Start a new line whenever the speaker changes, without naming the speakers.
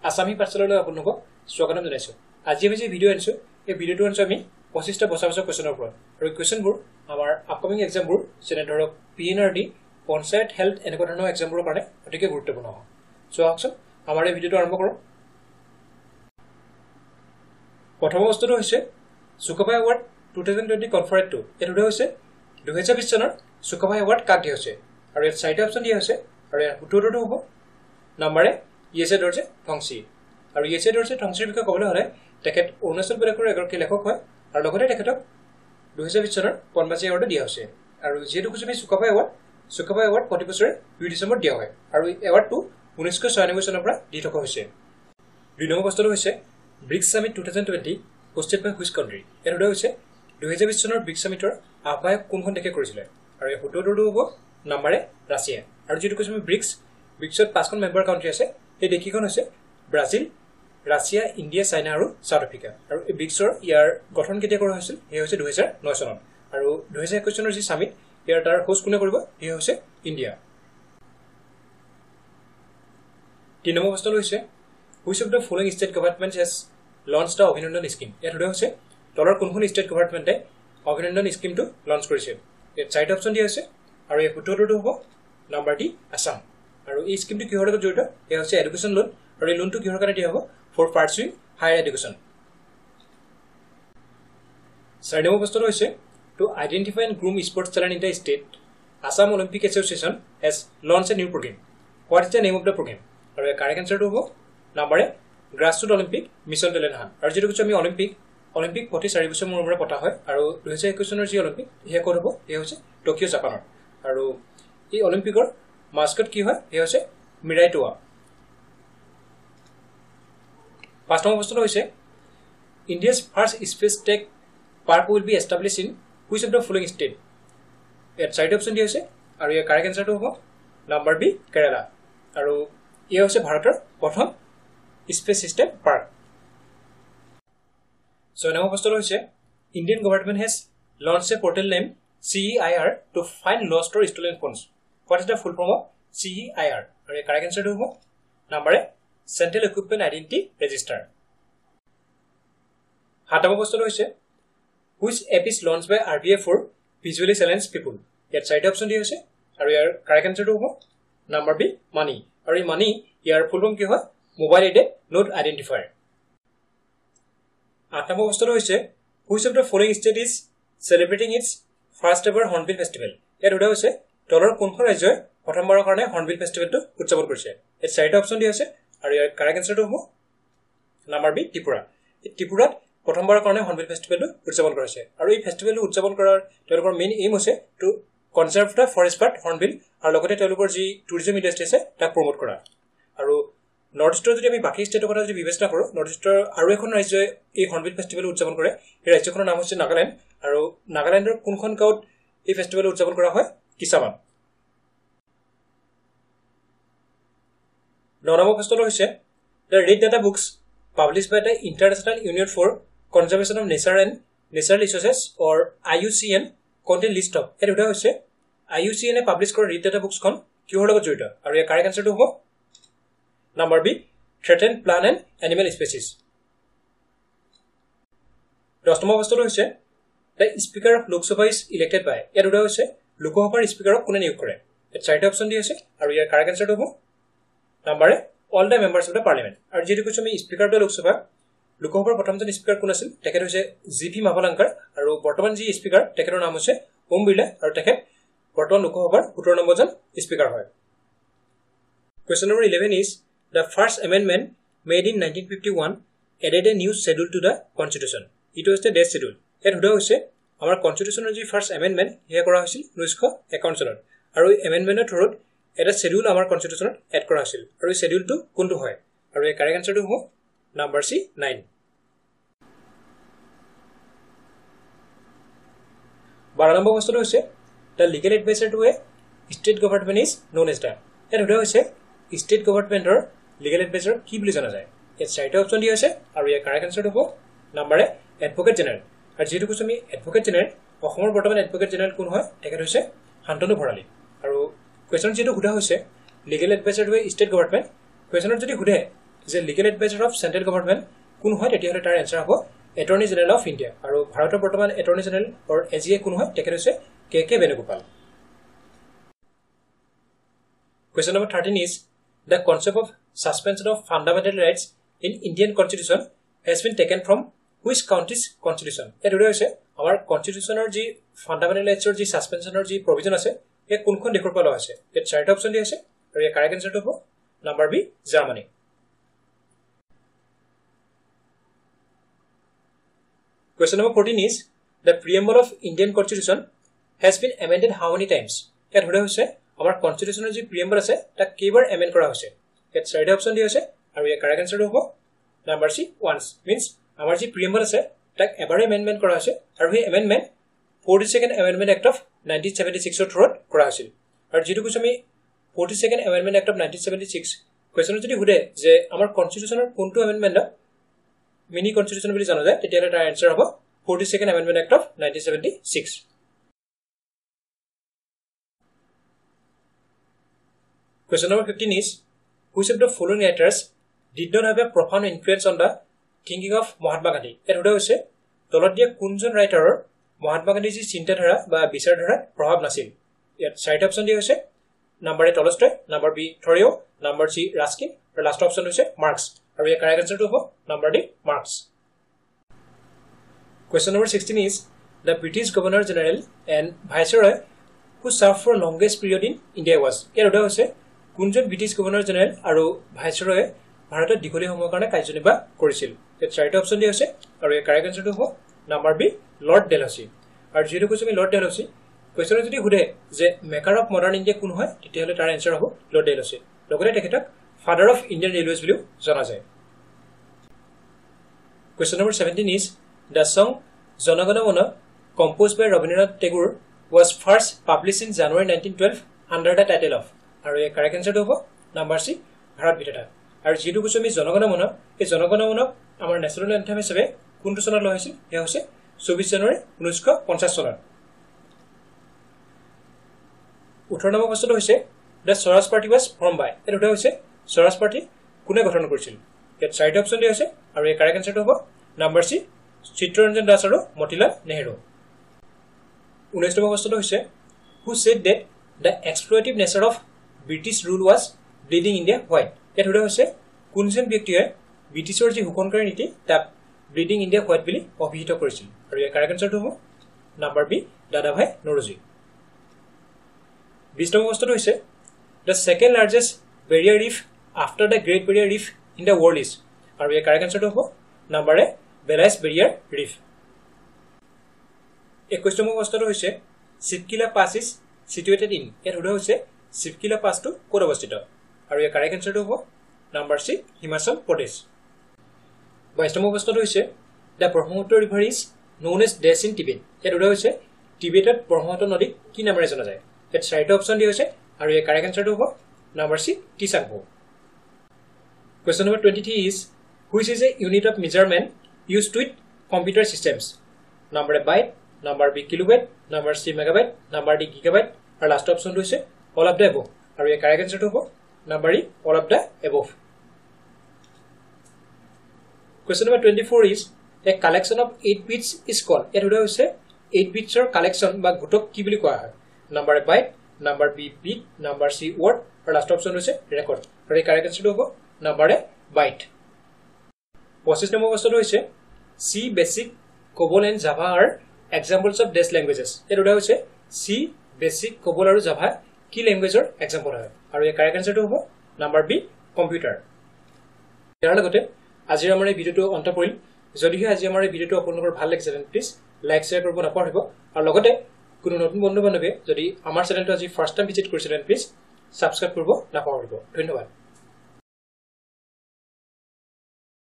আসামী পাঠশালালৈ আপোনালোকক স্বাগতম জনাইছো। আজি আমি যে ভিডিঅ' আনিছো এই ভিডিঅ'টো আনিছো আমি 25টা বছৰ কোৱেশ্যনৰ ওপৰত আৰু কোৱেশ্যনবোৰ আমাৰ আপকামিং এক্সামবোৰ যেনে ধৰক PNRD পঞ্চায়ত হেল্থ এনেকুৱা ধৰণৰ এক্সামবোৰৰ কাৰণে অতিকে গুৰুত্বপূৰ্ণ হয়। সো আহকচোন আমাৰ এই ভিডিঅ'টো আৰম্ভ কৰোঁ। প্ৰথম বস্তুটো হৈছে চুকাফা এৱাৰ্ড 2020 কনফাৰেন্স 2। এইটো হৈছে 2020 চনৰ চুকাফা এৱাৰ্ড কাক দিয়া হৈছে আৰু ইয়াত 4টা অপচন দিয়া হৈছে আৰু ইয়াৰ উত্তৰটো হ'ব নম্বৰে ইয়েছে দৰ্জে থংচি। আৰু ইয়েছে দৰ্জে থংচিৰ বিষয়ে ক'বলৈ হ'লে তেখেত অৰুণাচল প্ৰদেশৰ এগৰাকী লেখক হয় আৰু লগতে তেখেতক 2020 চনৰ পদ্মশ্ৰী এৱাৰ্ডো দিয়া হৈছে। আৰু যিহেতু কৈছোঁ আমি চুকাফা এৱাৰ্ড প্ৰতি বছৰে 2 ডিচেম্বৰত দিয়া হয় আৰু এই এৱাৰ্ডটো 1996 চনৰ পৰা দি থকা হৈছে। 2 নম্বৰ প্ৰশ্নটো হৈছে BRICS summit 2020 hosted by which country. এইটো হৈছে 2020 চনৰ ব্ৰিক্স সামিটৰ আহ্বায়ক কোনখন দেশে কৰিছিলে আৰু এই উত্তৰটো হ'ব নম্বৰে ৰাছিয়া। আৰু যিটো কৈছোঁ আমি ব্ৰিক্সত 5খন মেম্বাৰ কাণ্ট্ৰি আছে। এই দেশকেইখন হৈছে ব্ৰাজিল, ৰাছিয়া, ইণ্ডিয়া, চাইনা আৰু চাউথ আফ্ৰিকা। আৰু এই ব্ৰিক্সৰ ইয়াৰ গঠন কেতিয়া কৰা হৈছিল সেয়া হৈছে 2009 চনত আৰু 2021 চনৰ যি সামিট ইয়াৰ তাৰ হোষ্ট কোনে কৰিব সেয়া হৈছে ইণ্ডিয়া। 3 নম্বৰ প্ৰশ্নটো হৈছে which of the following state government has launch the অভিনন্দন স্কিম। ইয়াত হৈছে তলৰ কোনখন ষ্টেট গভৰ্ণমেণ্টে অভিনন্দন স্কিমটো লঞ্চ কৰিছে। ইয়াত 4টা অপচন দিয়া হৈছে আৰু এই উত্তৰটো হ'ব নম্বৰ ডি আছাম। আৰু এই স্কিমটো কিহৰ লগত জড়িত এয়া হৈছে এডুকেশ্যন লোন আৰু এই লোনটো কিহৰ কাৰণে দিয়া হ'ব for pursuing higher education. 4 number প্ৰশ্নটো হৈছে to identify and groom sports talent in the state Assam Olympic association has launch a new programme. What is the name of the programme. আৰু ইয়াৰ কাৰেক্ট এনচাৰটো হ'ব নম্বৰে grassroot Olympic mission talent hunt. আৰু যিটো কৈছোঁ আমি অলিম্পিক প্ৰতি 4 বছৰ মূৰে পতা হয় আৰু 2021 চনৰ যি অলিম্পিক সেয়া ক'ত হ'ব সেয়া হৈছে টকিঅ' জাপানত। আৰু এই অলিম্পিকৰ মাস্কট কি হয় সেয়া হৈছে মিৰাই টোৱা। 5 নম্বৰ প্ৰশ্নটো হৈছে India's first space tech park will be established in which of the following state. ইয়াত 4টা অপচন দিয়া হৈছে আৰু ইয়াৰ কাৰেক্ট এনচাৰটো হ'ব নম্বৰ বি কেৰালা। আৰু এয়া হৈছে ভাৰতৰ প্ৰথম স্পেচ চিষ্টেম পাৰ্ক। 6 নম্বৰ প্ৰশ্নটো হৈছে Indian government has launch a portal name CEIR to find lost or stolen phones. What is the full form of CEIR। আৰু এই কাৰেক্ট এনচাৰটো হ'ব নম্বৰে central equipment identity register. 7 number প্ৰশ্নটো হৈছে which app is launch by RBI for visually challenge people. ইয়াত 4টা option দিয়া হৈছে আৰু ইয়াৰ কাৰেক্ট এনচাৰটো হ'ব নম্বৰ বি মানি। আৰু এই মানি ইয়াৰ ফুল ফৰ্ম কি হয় মোবাইল এইডেড নোট আইডেণ্টিফায়াৰ। 8 নম্বৰ প্ৰশ্নটো হৈছে which of the following state is celebrating its first ever hornbill festival. ইয়াত হৈছে তলৰ কোনখন ৰাজ্যই প্ৰথমবাৰৰ কাৰণে হৰ্ণবিল ফেষ্টিভেলটো উদযাপন কৰিছে। ইয়াত 4টা অপচন দিয়া আছে আৰু ইয়াৰ কাৰেক্ট এনচাৰটো হ'ব নম্বৰ বি ত্ৰিপুৰা। এই ত্ৰিপুৰাত প্ৰথমবাৰৰ কাৰণে হৰ্ণবিল ফেষ্টিভেলটো উদযাপন কৰা হৈছে আৰু এই ফেষ্টিভেলটো উদযাপন কৰাৰ তেওঁলোকৰ মেইন এইম হৈছে to conserve the forest part hornbill আৰু লগতে তেওঁলোকৰ যি টুৰিজম ইণ্ডাষ্ট্ৰী আছে তাক প্ৰমোট কৰা। আৰু নৰ্থ ইষ্টৰ যদি আমি বাকী ষ্টেটৰ কথা যদি বিবেচনা কৰোঁ নৰ্থ ইষ্টৰ আৰু এখন ৰাজ্যই এই হৰ্ণবিল ফেষ্টিভেল উদযাপন কৰে। এই ৰাজ্যখনৰ নাম হৈছে নাগালেণ্ড আৰু নাগালেণ্ডৰ কোনখন গাঁৱত এই ফেষ্টিভেল উদযাপন কৰা হয় কিছামান। 9 নম্বৰ প্ৰশ্নটো হৈছে the red data books publish by the international union for conservation of nature and natural resources or IUCN contain list of. এইটো হৈছে IUCN পাব্লিছ কৰা ৰেড ডাটা বুকছখন কিহৰ লগত জড়িত আৰু ইয়াৰ কাৰেক্ট এনচাৰটো হ'ব number B threatened plant and animal species. 10 number প্ৰশ্নটো হৈছে the speaker of Lok Sabha is elected by. ইয়াত হৈছে লোকসভাৰ স্পীকাৰক কোনে নিয়োগ কৰে। ইয়াত 4টা অপচন দিয়া আছে আৰু ইয়াৰ কাৰেক্ট এনচাৰটো হ'ব নম্বৰে all the members of the parliament. আৰু যিটো কৈছোঁ আমি স্পীকাৰ অফ দ্য লোকসভাৰ প্ৰথমজন স্পীকাৰ কোন আছিল তেখেত হৈছে GP মাভালাংকাৰ আৰু বৰ্তমান যি স্পীকাৰ তেখেতৰ নাম হৈছে ওম বিৰলা আৰু তেখেত বৰ্তমান লোকসভাৰ 17 নম্বৰজন স্পীকাৰ হয়। Question number 11 is the first amendment made in 1951 added a new schedule to the constitution. ইটো হৈছে ডেথ শ্বেডিউল। ইয়াত হৈছে আমাৰ কনষ্টিটিউশ্যনৰ যি ফাৰ্ষ্ট এমেণ্ডমেণ্ট সেয়া কৰা হৈছিল 1951 চনত আৰু এই এমেণ্ডমেণ্টৰ থ্ৰুত এটা শ্বেডিউল আমাৰ কনষ্টিটিউশ্যনত এড কৰা হৈছিল আৰু এই শ্বেডিউলটো কোনটো হয় আৰু এই কাৰেক্ট এনচাৰটো হ'ব নম্বৰ C 9। 12 নম্বৰ প্ৰশ্নটো হৈছে the legal adviser to a state government is known as the. ইয়াত হৈছে ষ্টেট গভৰ্ণমেণ্টৰ লিগেল এডভাইচাৰ কি বুলি জনা যায়। ইয়াত 4টা অপচন দিয়া আছে আৰু ইয়াৰ কাৰেক্ট এনচাৰটো হ'ব নম্বৰে এডভোকেট জেনেৰেল। আৰু যিহেতু কৈছোঁ আমি এডভোকেট জেনেৰেল অসমৰ বৰ্তমান এডভোকেট জেনেৰেল কোন হয় তেখেত হৈছে শান্তনু ভৰালী। আৰু কুৱেশ্যন যিহেতু সোধা হৈছে legal adviser to a state government কুৱেশ্যনত যদি সোধে যে legal adviser of central government কোন হয় তেতিয়াহ'লে তাৰ এনচাৰ হ'ব এটৰ্নি জেনেৰেল অফ ইণ্ডিয়া আৰু ভাৰতৰ বৰ্তমান এটৰ্নি জেনেৰেল অৰ এজিএ কোন হয় তেখেত হৈছে কে Venugopal Question number 13 is the concept of suspension of fundamental rights in Indian constitution has been taken from which country's constitution এটো হৈছে আমাৰ কনস্টিটিউচনৰ যি ফান্ডামেন্টাল ৰাইটছৰ যি সাসপেনশনৰ যি প্ৰভিজন আছে এই কোনখন দেশৰ পৰা লোৱা হৈছে এই চাৰিটা অপচন দি আছে আৰু এই কাৰেক্ট আনসাৰটো হ'ব number B Germany Question number 14 is the preamble of Indian constitution has been amended how many times এত হৈছে আমাৰ কনস্টিটিউচনৰ যি প্ৰিএম্বল আছে তাক কেইবাৰ এমেন্ড কৰা হৈছে এত চাৰিটা অপচন দি আছে আৰু এই কাৰেক্ট আনসাৰটো হ'ব নাম্বাৰ সি ওয়ান্স মিন্স আমাৰ যি প্ৰিএম্বল আছে তাক এবাৰে এমেন্ডমেন্ট কৰা হৈছে আৰু এই amendment 42nd amendment act of 1976 ৰ থ্ৰুত কৰা হৈছিল আৰু যেটো কৈছো আমি 42nd amendment act of 1976 question যদি হুদে যে আমাৰ কনস্টিটিউচনৰ কোনটো এমেন্ডমেন্ট মিনি কনস্টিটিউচন বুলি জানো যায় তেতিয়ালে তাৰ আনসাৰ হ'ব 42nd amendment act of 1976 Question number 15 is which of the following writers did not have a profound influence on the thinking of Mahatma Gandhi এত হুদে হৈছে তলত দিয়া কোনজন ৰাইটাৰৰ মহাত্মা গান্ধীৰ যি চিন্তাধাৰা বা বিচাৰধাৰা প্ৰভাৱ নাছিল ইয়াত চাৰিটা অপচন দিয়া হৈছে নাম্বাৰ এ টলষ্টয় নাম্বাৰ বি থৰিও নাম্বাৰ সি ৰাস্কিন আৰু লাষ্ট অপচন হৈছে মাৰ্কস আৰু এই কাৰেক্ট আনসাৰটো হ'ব number D marks Question number 16 is the British Governor General and Viceroy who served for longest period in India was ইয়াত হুদে হৈছে কোনজন ব্ৰিটিছ গভৰ্ণৰ জেনেৰেল আৰু ভাইসৰয়ে ভাৰতত দীঘলীয়া সময়ৰ কাৰণে কাৰ্যনিৰ্বাহ কৰিছিল এই চাৰিটা অপচন দিয়া হৈছে আৰু এই কাৰেক্ট আনসাৰটো হ'ব নাম্বাৰ বি লৰ্ড ডেলহৌসি আৰু যেটো কৈছো আমি লৰ্ড ডেলহৌসি কোৱেশ্যন যদি হুদে যে মেকাৰ অফ মডাৰ্ণ ইণ্ডিয়া কোন হয় তেতিয়াহ'লে তাৰ আনসাৰ হ'ব লৰ্ড ডেলহৌসি লগতে তেখেতক ফাদাৰ অফ ইণ্ডিয়ান ৰেলৱেজ বুলিও জনা যায় Question number 17 is the song Jana Gana Mana composed by Rabindranath Tagore was first published in January 1912 under the title of আৰু এই কাৰেক্ট আনসাৰটো হ'ব নাম্বাৰ সি ভাৰত বিধাতা আৰু যেটো কৈছো আমি জনগণ মন এই জনগণ মন আমাৰ নেচনেল এন্থেম হিচাপে কোনটো চনত লোৱা হৈছিল এয়া হৈছে 24 জানুৱাৰী 1950 চনত 18 নম্বৰ প্ৰশ্নটো হৈছে the Swaraj Party was formed by এটা হৈছে স্বৰাজ পাৰ্টি কোনে গঠন কৰিছিল ইয়াত চাৰিটা অপচন দিয়া হৈছে আৰু এই কাৰেক্ট আনসাৰটো হ'ব নাম্বাৰ সি চিত্ৰৰঞ্জন দাস আৰু মতিলাল নেহৰু 19 নম্বৰ প্ৰশ্নটো হৈছে who said that the exploitative nature of British rule was bleeding India white এত হুদে হৈছে কোনজন ব্যক্তিয়ে ব্ৰিটিছৰ যি হুকুমকাৰী নীতি তাক ব্লিডিং ইণ্ডিয়া হোৱাইট বুলি অভিহিত কৰিছিল আৰু ইয়াৰ কাৰেক্ট আনসাৰটো হ'ব নাম্বাৰ বি দাদাভাই নৰোজি 20 নম্বৰ প্ৰশ্নটো হৈছে the second largest barrier reef after the great barrier reef in the world is আৰু ইয়াৰ কাৰেক্ট আনসাৰটো হ'ব নাম্বাৰ এ বেলাইছ বেৰিয়াৰ ৰিফ 21 নম্বৰ প্ৰশ্নটো হৈছে শিপকিলা পাছ ইজ situated in ইয়াত হুদে হৈছে শিপকিলা পাছটো ক'ত অৱস্থিত আৰু ইয়াৰ কাৰেক্ট আনসাৰটো হ'ব নাম্বাৰ সি হিমাচল প্ৰদেশ 22 নম্বৰ প্ৰশ্নটো হৈছে the Brahmaputra river is known as dash in Tibet ইয়াত হুদে হৈছে টিবেটত ব্ৰহ্মপুত্ৰ নদী কি নামেৰে জনা যায় ইয়াত চাৰিটা অপচন দিয়া হৈছে আৰু ইয়াৰ কাৰেক্ট আনসাৰটো হ'ব number C টিচাংপো Question number 23 is which is a unit of measurement used with computer systems number a byte number b kilobyte number c megabyte number d gigabyte আৰু লাষ্ট অপচনটো হৈছে all of the above আৰু এই correct আনসাৰটো হ'ব number E all of the above Question number 24 is a collection of 8 bits is called ইয়াত হুদে হৈছে 8 বিটছৰ কালেকচন বা গুটক কি বুলি কোৱা হয় number A byte number B bit number C word আৰু লাষ্ট অপচন হৈছে ৰেকৰ্ড আৰু এই কাৰেক্ট আনসাৰটো হ'ব নাম্বাৰ এ বাইট 25 নম্বৰ প্ৰশ্নটো হৈছে C BASIC COBOL and Java are examples of these languages ইয়াত হুদে হৈছে সি বেসিক কোবল আৰু জাভা কি ল্যাঙ্গুৱেজৰ এক্সাম্পল হয় আৰু এই কাৰেক্ট আনসাৰটো হ'ব নাম্বাৰ বি কম্পিউটাৰ ইয়াৰ লগতে আজিৰ আমাৰ এই ভিডিওটো অন্ত পৰিল যদিহে আজি আমাৰ এই ভিডিওটো আপোনালোকৰ ভাল লাগিছে তেন্তে প্লিজ লাইক শেয়াৰ কৰিব নাপাহৰিব আৰু লগতে কোনো নতুন বন্ধু বান্ধৱীয়ে যদি আমাৰ চেনেলটো আজি ফাৰ্ষ্ট টাইম ভিজিট কৰিছে তেন্তে প্লিজ সাবস্ক্ৰাইব কৰিব নাপাহৰিব ধন্যবাদ